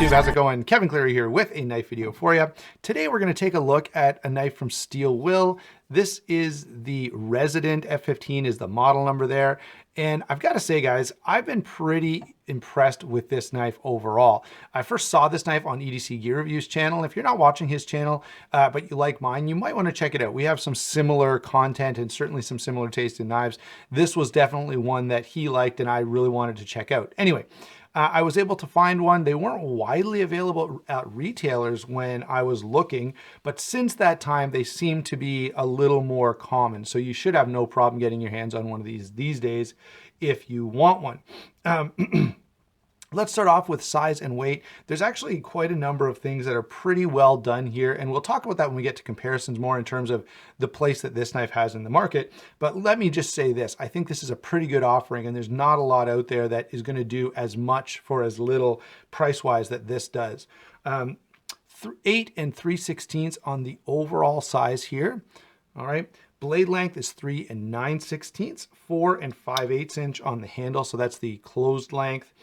YouTube, how's it going? Kevin Cleary here with a knife video for you. Today we're going to take a look at a knife from Steel Will. This is the Resident F15 is the model number there. And I've got to say, guys, I've been pretty impressed with this knife overall. I first saw this knife on EDC Gear Reviews channel. If you're not watching his channel, but you like mine, you might want to check it out. We have some similar content and certainly some similar taste in knives. This was definitely one that he liked and I really wanted to check out. Anyway, I was able to find one. They weren't widely available at retailers when I was looking, but since that time, they seem to be a little more common. So you should have no problem getting your hands on one of these days if you want one. Let's start off with size and weight. There's actually quite a number of things that are pretty well done here, and we'll talk about that when we get to comparisons more in terms of the place that this knife has in the market. But let me just say this, I think this is a pretty good offering, and there's not a lot out there that is going to do as much for as little price-wise that this does. 8 3/16 on the overall size here, all right? Blade length is 3 9/16, 4 5/8 inch on the handle, so that's the closed length.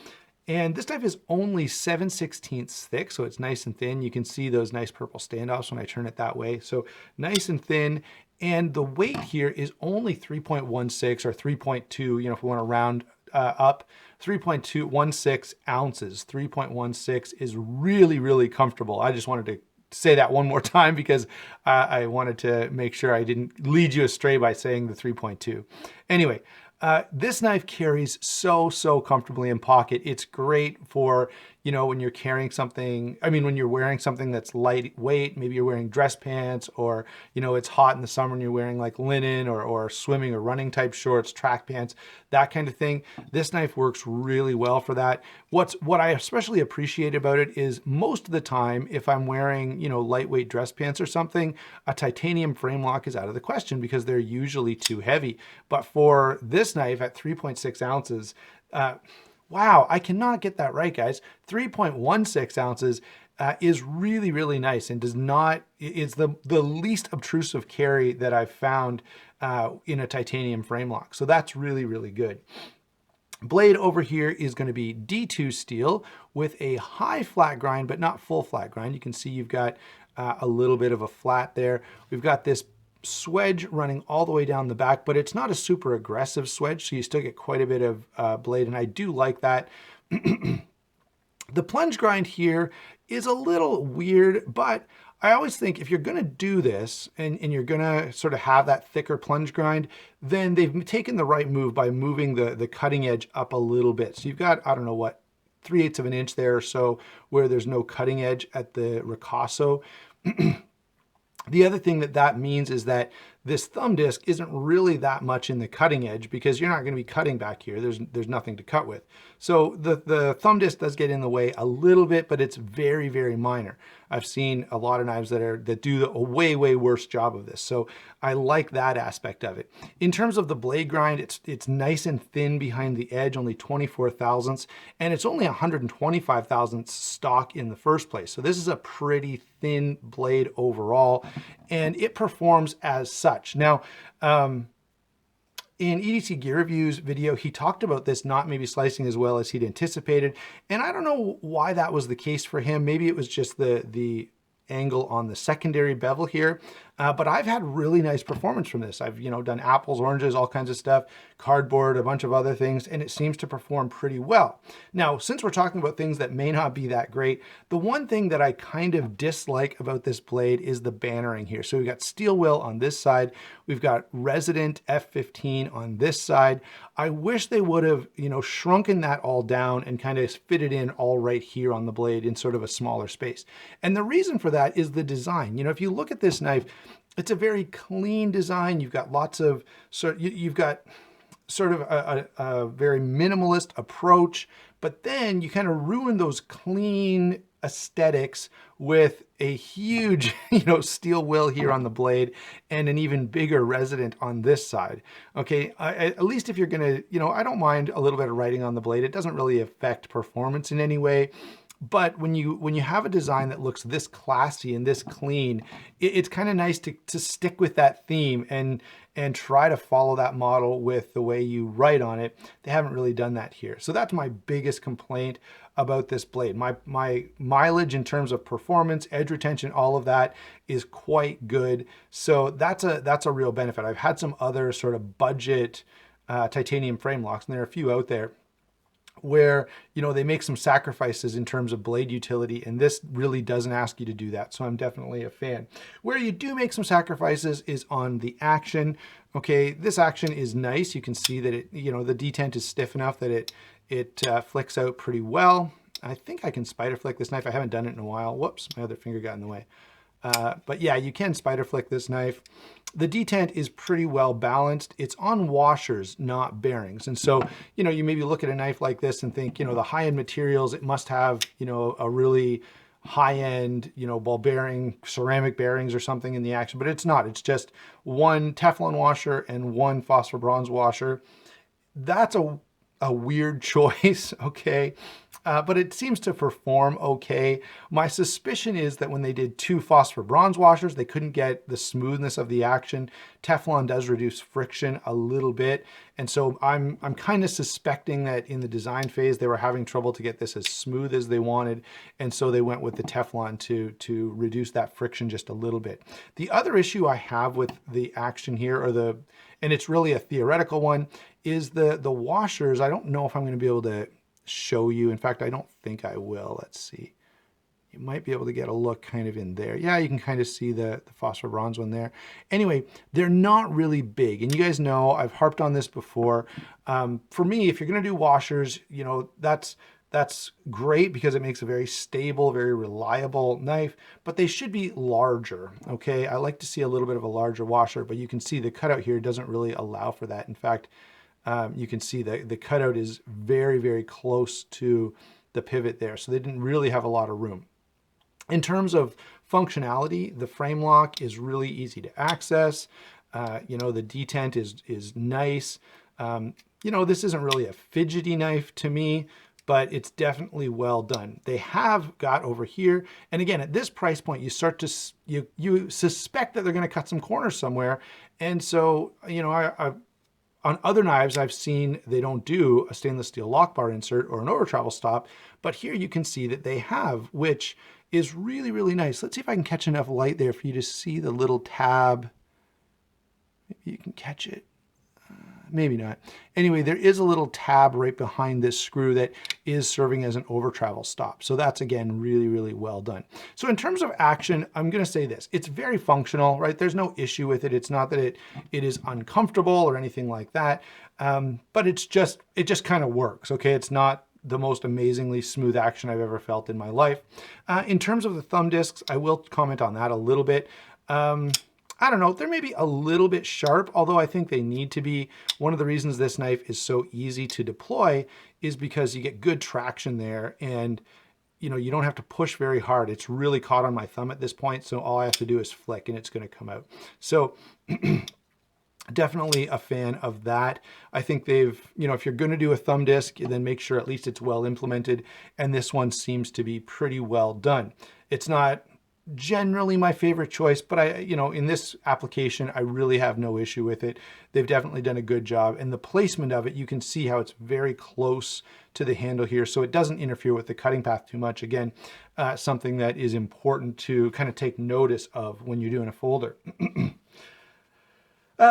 And this knife is only 7/16 thick, so it's nice and thin. You can see those nice purple standoffs when I turn it that way. So nice and thin. And the weight here is only 3.16 or 3.2, you know, if we want to round up, 3.216 ounces. 3.16 is really, really comfortable. I just wanted to say that one more time because I wanted to make sure I didn't lead you astray by saying the 3.2. Anyway, this knife carries so comfortably in pocket. It's great for, you know, when you're carrying something, when you're wearing something that's lightweight, maybe you're wearing dress pants, or, you know, it's hot in the summer and you're wearing like linen or swimming or running type shorts, track pants, that kind of thing. This knife works really well for that. What I especially appreciate about it is most of the time, if I'm wearing, you know, lightweight dress pants or something, a titanium frame lock is out of the question because they're usually too heavy. But for this knife at 3.6 ounces, wow, I cannot get that right, guys. 3.16 ounces is really, really nice and does not, it's the least obtrusive carry that I've found in a titanium frame lock. So that's really, really good. Blade over here is going to be D2 steel with a high flat grind, but not full flat grind. You can see you've got a little bit of a flat there. We've got this swedge running all the way down the back, but it's not a super aggressive swedge, so you still get quite a bit of blade, and I do like that. The plunge grind here is a little weird, but I always think if you're going to do this and you're going to sort of have that thicker plunge grind, then they've taken the right move by moving the cutting edge up a little bit. So you've got, I don't know what, 3/8 of an inch there or so where there's no cutting edge at the ricasso. The other thing that means is that this thumb disc isn't really that much in the cutting edge because you're not going to be cutting back here. There's nothing to cut with. So the thumb disc does get in the way a little bit, but it's very, very minor. I've seen a lot of knives that do a way worse job of this. So I like that aspect of it. In terms of the blade grind, it's nice and thin behind the edge, only 24 thousandths, and it's only 125 thousandths stock in the first place. So this is a pretty thin blade overall, and it performs as such. Now, in EDC Gear Reviews video, he talked about this not maybe slicing as well as he'd anticipated, and I don't know why that was the case for him. Maybe it was just the angle on the secondary bevel here, but I've had really nice performance from this. I've, you know, done apples, oranges, all kinds of stuff, cardboard, a bunch of other things, and it seems to perform pretty well. Now, since we're talking about things that may not be that great, the one thing that I kind of dislike about this blade is the bannering here. So we've got Steel Will on this side, we've got Resident F15 on this side. I wish they would have, you know, shrunken that all down and kind of fitted in all right here on the blade in sort of a smaller space. And the reason for that is the design. You know, if you look at this knife, it's a very clean design. You've got lots of, you've got sort of a very minimalist approach, but then you kind of ruin those clean aesthetics with a huge, you know, Steel Will here on the blade and an even bigger Resident on this side. Okay, at least if you're gonna, you know, I don't mind a little bit of writing on the blade. It doesn't really affect performance in any way. But when you have a design that looks this classy and this clean, it's kind of nice to stick with that theme and try to follow that model with the way you write on it. They haven't really done that here. So that's my biggest complaint. about this blade. My mileage in terms of performance, edge retention, all of that is quite good. So that's a real benefit. I've had some other sort of budget titanium frame locks, and there are a few out there where, you know, they make some sacrifices in terms of blade utility, and this really doesn't ask you to do that. So I'm definitely a fan. Where you do make some sacrifices is on the action. Okay, this action is nice. You can see that it, you know, the detent is stiff enough that it flicks out pretty well. I think I can spider flick this knife. I haven't done it in a while. Whoops, my other finger got in the way. But yeah, you can spider flick this knife. The detent is pretty well balanced. It's on washers, not bearings. And so, you know, you maybe look at a knife like this and think, you know, the high-end materials, it must have, you know, a really high-end, you know, ball bearing, ceramic bearings or something in the action, but it's not. It's just one Teflon washer and one phosphor bronze washer. That's a weird choice, okay? But it seems to perform okay. My suspicion is that when they did two phosphor bronze washers, they couldn't get the smoothness of the action. Teflon does reduce friction a little bit. And so I'm kind of suspecting that in the design phase, they were having trouble to get this as smooth as they wanted. And so they went with the Teflon to reduce that friction just a little bit. The other issue I have with the action here, and it's really a theoretical one, is the washers. I don't know if I'm going to be able to show you. In fact, I don't think I will. Let's see. You might be able to get a look kind of in there. Yeah, you can kind of see the phosphor bronze one there. Anyway, they're not really big. And you guys know, I've harped on this before. For me, if you're going to do washers, you know, that's great because it makes a very stable, very reliable knife, but they should be larger, okay? I like to see a little bit of a larger washer, but you can see the cutout here doesn't really allow for that. In fact, you can see that the cutout is very, very close to the pivot there. So they didn't really have a lot of room. In terms of functionality, the frame lock is really easy to access. You know, the detent is nice. You know, this isn't really a fidgety knife to me, but it's definitely well done. They have got over here, and again, at this price point, you start to, you suspect that they're gonna cut some corners somewhere. And so, you know, on other knives, I've seen they don't do a stainless steel lock bar insert or an over travel stop, but here you can see that they have, which is really, really nice. Let's see if I can catch enough light there for you to see the little tab. Maybe you can catch it. Maybe not. Anyway, there is a little tab right behind this screw that is serving as an over travel stop. So that's, again, really, really well done. So in terms of action, I'm going to say this. It's very functional, right? There's no issue with it. It's not that it is uncomfortable or anything like that. But it just kind of works, okay? It's not the most amazingly smooth action I've ever felt in my life. In terms of the thumb discs, I will comment on that a little bit. I don't know, they're maybe a little bit sharp, although I think they need to be. One of the reasons this knife is so easy to deploy is because you get good traction there, and you know, you don't have to push very hard. It's really caught on my thumb at this point, so all I have to do is flick and it's going to come out. So definitely a fan of that. I think they've, you know, if you're going to do a thumb disc, then make sure at least it's well implemented, and this one seems to be pretty well done. It's not generally my favorite choice, but you know, in this application, I really have no issue with it. They've definitely done a good job, and the placement of it, you can see how it's very close to the handle here, so it doesn't interfere with the cutting path too much. Again, something that is important to kind of take notice of when you're doing a folder.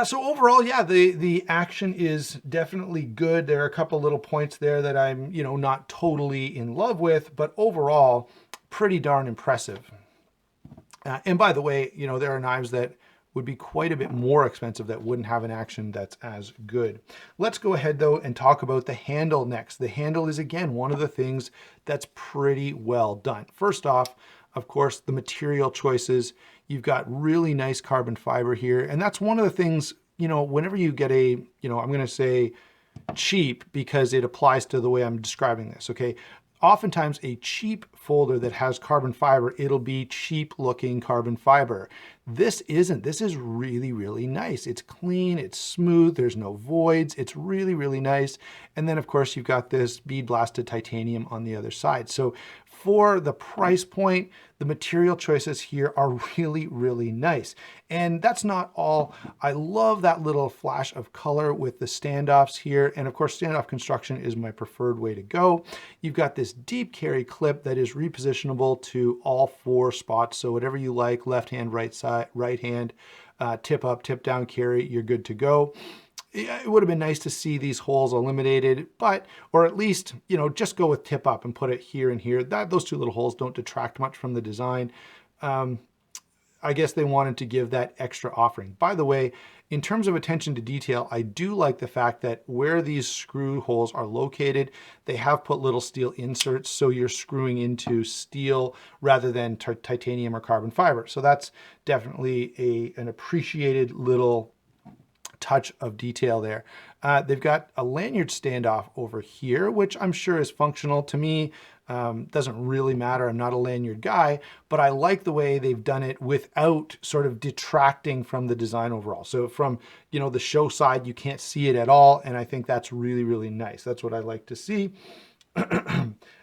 So overall, yeah, the action is definitely good. There are a couple little points there that I'm, you know, not totally in love with, but overall, pretty darn impressive. And by the way, you know, there are knives that would be quite a bit more expensive that wouldn't have an action that's as good. Let's go ahead though and talk about the handle next. The handle is, again, one of the things that's pretty well done. First off, of course, the material choices. You've got really nice carbon fiber here. And that's one of the things, you know, whenever you get a, you know, I'm going to say cheap because it applies to the way I'm describing this, okay? Oftentimes a cheap folder that has carbon fiber, it'll be cheap looking carbon fiber. This isn't. This is really, really nice. It's clean, it's smooth, there's no voids. It's really, really nice. And then of course you've got this bead blasted titanium on the other side. So for the price point, the material choices here are really, really nice. And that's not all. I love that little flash of color with the standoffs here. And of course, standoff construction is my preferred way to go. You've got this deep carry clip that is repositionable to all 4 spots. So whatever you like, left hand, right side, right hand, tip up, tip down carry, you're good to go. It would have been nice to see these holes eliminated, but, or at least, you know, just go with tip up and put it here and here. Those 2 little holes don't detract much from the design. I guess they wanted to give that extra offering. By the way, in terms of attention to detail, I do like the fact that where these screw holes are located, they have put little steel inserts, so you're screwing into steel rather than titanium or carbon fiber. So that's definitely an appreciated little touch of detail there. They've got a lanyard standoff over here, which I'm sure is functional to me. Doesn't really matter. I'm not a lanyard guy, but I like the way they've done it without sort of detracting from the design overall. So from, you know, the show side, you can't see it at all. And I think that's really, really nice. That's what I like to see.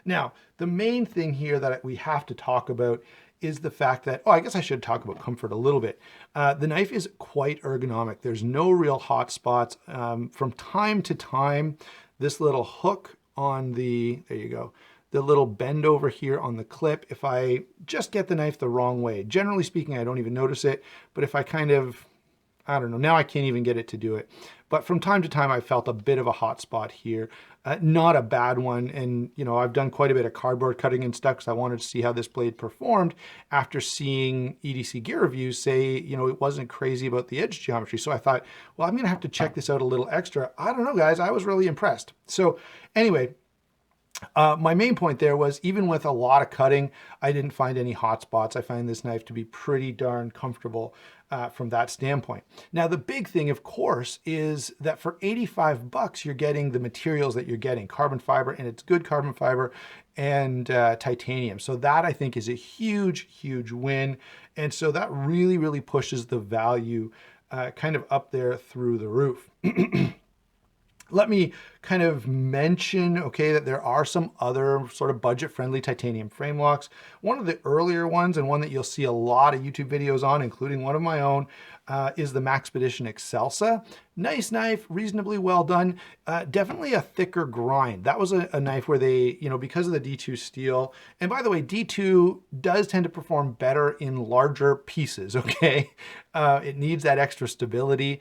Now, the main thing here that we have to talk about is the fact that, oh, I guess I should talk about comfort a little bit. The knife is quite ergonomic. There's no real hot spots. From time to time, this little hook on the, there you go, the little bend over here on the clip, if I just get the knife the wrong way, generally speaking, I don't even notice it, but if I kind of, I don't know, now I can't even get it to do it. But from time to time, I felt a bit of a hot spot here. Not a bad one. And, you know, I've done quite a bit of cardboard cutting and stuff because I wanted to see how this blade performed after seeing EDC gear reviews say, you know, it wasn't crazy about the edge geometry. So I thought, well, I'm going to have to check this out a little extra. I don't know, guys. I was really impressed. So anyway, my main point there was even with a lot of cutting, I didn't find any hot spots. I find this knife to be pretty darn comfortable from that standpoint. Now, the big thing, of course, is that for 85 bucks, you're getting the materials that you're getting, carbon fiber, and it's good carbon fiber and titanium. So that I think is a huge, huge win. And so that really, really pushes the value kind of up there through the roof. Let me kind of mention, okay, that there are some other sort of budget-friendly titanium frame locks. One of the earlier ones, and one that you'll see a lot of YouTube videos on, including one of my own, is the Maxpedition Excelsa. Nice knife, reasonably well done. Definitely a thicker grind. That was a knife where they, you know, because of the D2 steel, and by the way, D2 does tend to perform better in larger pieces, okay? It needs that extra stability.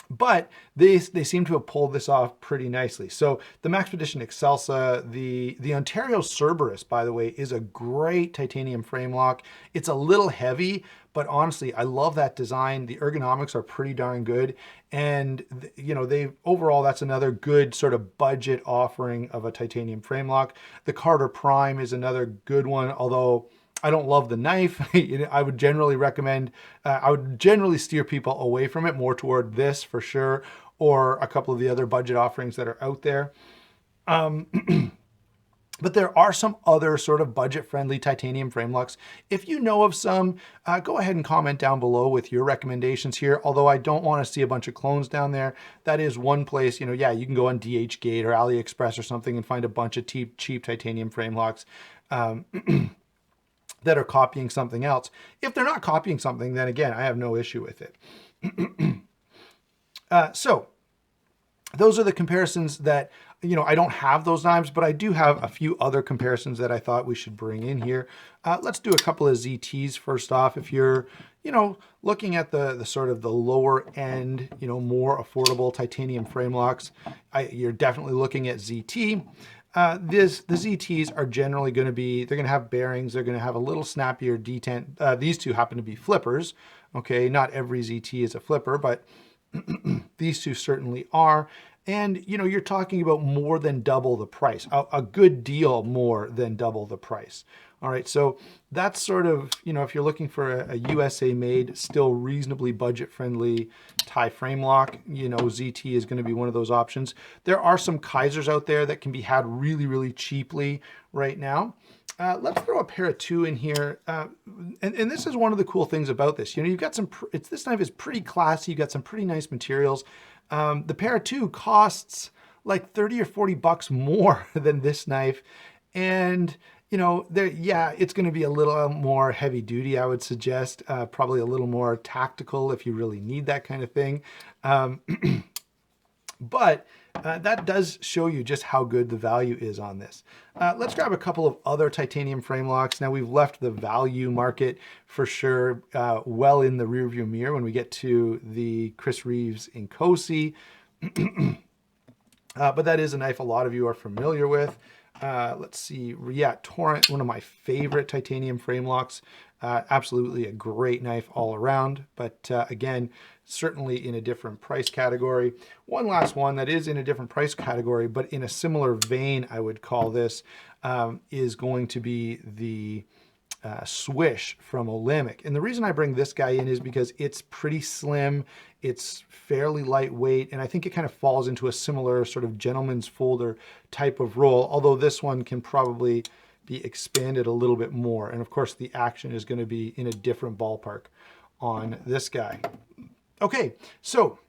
But they seem to have pulled this off pretty nicely. So the Maxpedition Excelsa, the Ontario Cerberus, by the way, is a great titanium frame lock. It's a little heavy, but honestly, I love that design. The ergonomics are pretty darn good. And you know, overall, that's another good sort of budget offering of a titanium frame lock. The Carter Prime is another good one, although I don't love the knife. I would generally recommend, I would generally steer people away from it, more toward this for sure, or a couple of the other budget offerings that are out there. But there are some other sort of budget-friendly titanium frame locks. If you know of some, go ahead and comment down below with your recommendations here. Although I don't want to see a bunch of clones down there. That is one place, you know, yeah, you can go on DHgate or AliExpress or something and find a bunch of cheap titanium frame locks. That are copying something else. If they're not copying something, then again, I have no issue with it. So those are the comparisons that, you know, I don't have those knives, but I do have a few other comparisons that I thought we should bring in here. Let's do a couple of ZTs first off. If you're, you know, looking at the sort of the lower end, you know, more affordable titanium frame locks, you're definitely looking at ZT. The ZTs are generally going to be, they're going to have bearings, they're going to have a little snappier detent. These two happen to be flippers, okay? Not every ZT is a flipper, but these two certainly are. And, you know, you're talking about more than double the price, a good deal more than double the price. All right, so that's sort of, you know, if you're looking for a USA made, still reasonably budget-friendly tie frame lock, you know, ZT is going to be one of those options. There are some Kaisers out there that can be had really, really cheaply right now. let's throw a pair of 2 in here. And this is one of the cool things about this. You know, you've got some, this knife is pretty classy. You've got some pretty nice materials. The pair of 2 costs like 30 or 40 bucks more than this knife. And, you know, yeah, it's going to be a little more heavy duty, I would suggest. Probably a little more tactical if you really need that kind of thing. But that does show you just how good the value is on this. Let's grab a couple of other titanium frame locks. Now we've left the value market for sure well in the rearview mirror when we get to the Chris Reeves Inkosi. But that is a knife a lot of you are familiar with. Let's see, yeah, Torrent, one of my favorite titanium frame locks. Absolutely a great knife all around, but again, certainly in a different price category. One last one that is in a different price category, but in a similar vein, I would call this, is going to be the Swish from Olympic. And the reason I bring this guy in is because it's pretty slim, it's fairly lightweight, and I think it kind of falls into a similar sort of gentleman's folder type of role, although this one can probably be expanded a little bit more. And of course, the action is going to be in a different ballpark on this guy. Okay, so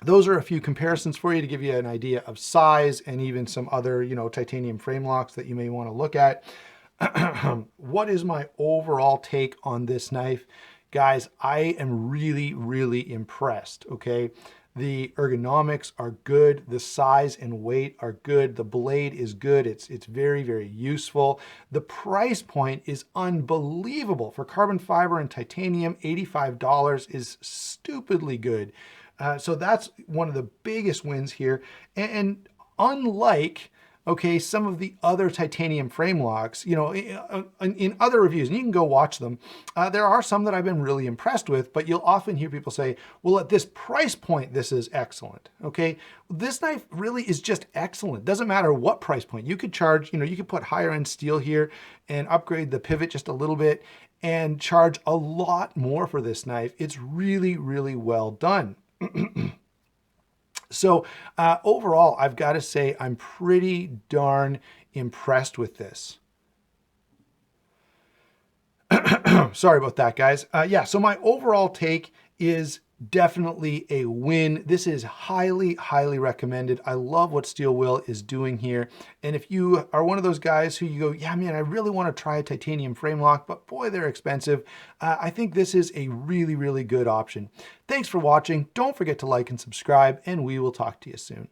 those are a few comparisons for you to give you an idea of size and even some other, you know, titanium frame locks that you may want to look at. What is my overall take on this knife? Guys, I am really, really impressed, okay? The ergonomics are good. The size and weight are good. The blade is good. It's very, very useful. The price point is unbelievable. For carbon fiber and titanium, $85 is stupidly good. So that's one of the biggest wins here. And unlike, okay, some of the other titanium frame locks, you know, in other reviews, and you can go watch them, there are some that I've been really impressed with, but you'll often hear people say, well, at this price point, this is excellent, okay? This knife really is just excellent. Doesn't matter what price point. You could charge, you know, you could put higher end steel here and upgrade the pivot just a little bit and charge a lot more for this knife. It's really, really well done. So overall, I've got to say I'm pretty darn impressed with this. Sorry about that, guys. Yeah, so my overall take is definitely a win. This is highly, highly recommended. I love what Steel Will is doing here. And if you are one of those guys who you go, yeah, man, I really want to try a titanium frame lock, but boy, they're expensive. I think this is a really, really good option. Thanks for watching. Don't forget to like and subscribe, and we will talk to you soon.